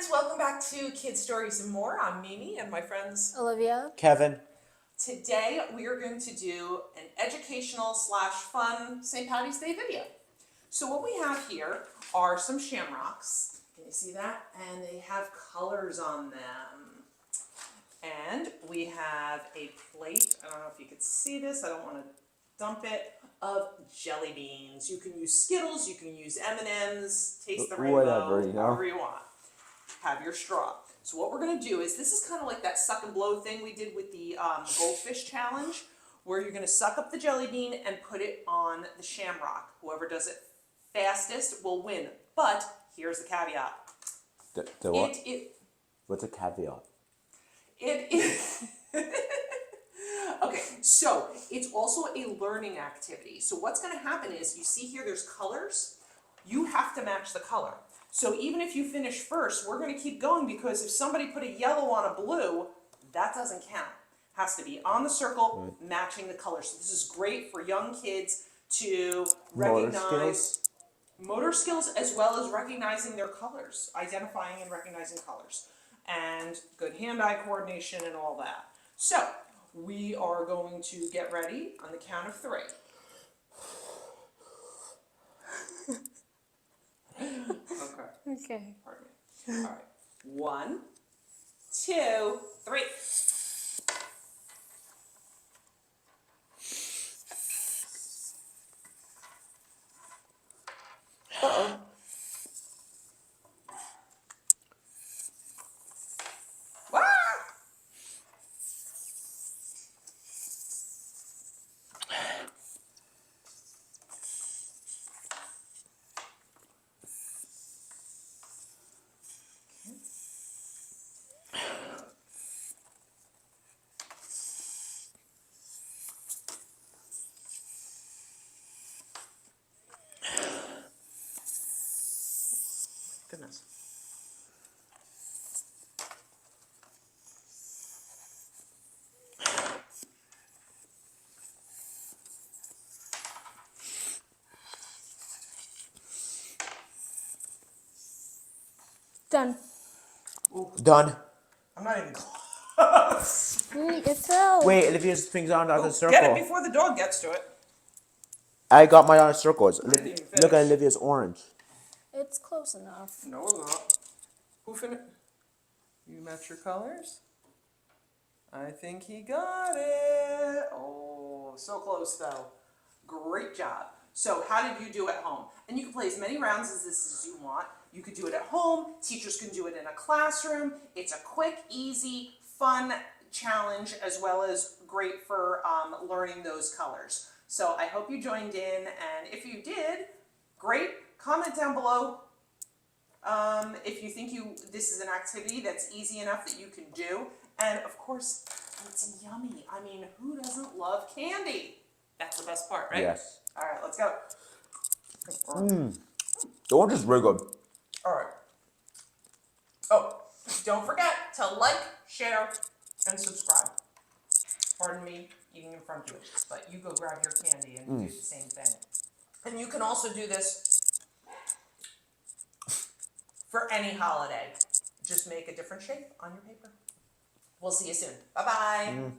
friends, welcome back to Kids Stories and More. I'm Mimi and my friends Olivia, Kevin. Today we are going to do an educational / fun St. Patty's Day video. So what we have here are some shamrocks. Can you see that? And they have colors on them. And we have a plate, I don't know if you could see this, I don't want to dump it, of jelly beans. You can use Skittles, you can use M&Ms, taste the rainbow, Whatever, you know. however you want. Have your straw. So what we're going to do is, this is kind of like that suck and blow thing we did with the goldfish challenge, where you're going to suck up the jelly bean and put it on the shamrock. Whoever does it fastest will win. But here's the caveat. The what? What's a caveat? It is... Okay, so it's also a learning activity. So what's going to happen is, you see here there's colors. You have to match the color. So even if you finish first, we're going to keep going, because if somebody put a yellow on a blue, that doesn't count. Has to be on the circle, matching the color. So this is great for young kids to recognize motor skills as well as recognizing their colors, identifying and recognizing colors, and good hand-eye coordination and all that. So we are going to get ready on the count of 3. Okay. Pardon me. All right. 1, 2, 3. Uh-oh. Ah! Goodness. Done. Done. I'm not even close. It's out. Wait, Olivia's thing's on the circle. Get it before the dog gets to it. I got mine on a circle. didn't even Look at finish. Olivia's orange. It's close enough. No, it's not. Who finished? You match your colors? I think he got it. Oh, so close though. Great job. So how did you do at home? And you can play as many rounds as this as you want. You could do it at home. Teachers can do it in a classroom. It's a quick, easy, fun challenge, as well as great for learning those colors. So I hope you joined in, and if you did, great. Comment down below if you think this is an activity that's easy enough that you can do. And of course, it's yummy. I mean, who doesn't love candy? That's the best part, right? Yes. All right, let's go. The orange is really good. All right. Oh, don't forget to like, share, and subscribe. Pardon me eating in front of you, but you go grab your candy and do the same thing. And you can also do this for any holiday. Just make a different shape on your paper. We'll see you soon. Bye-bye.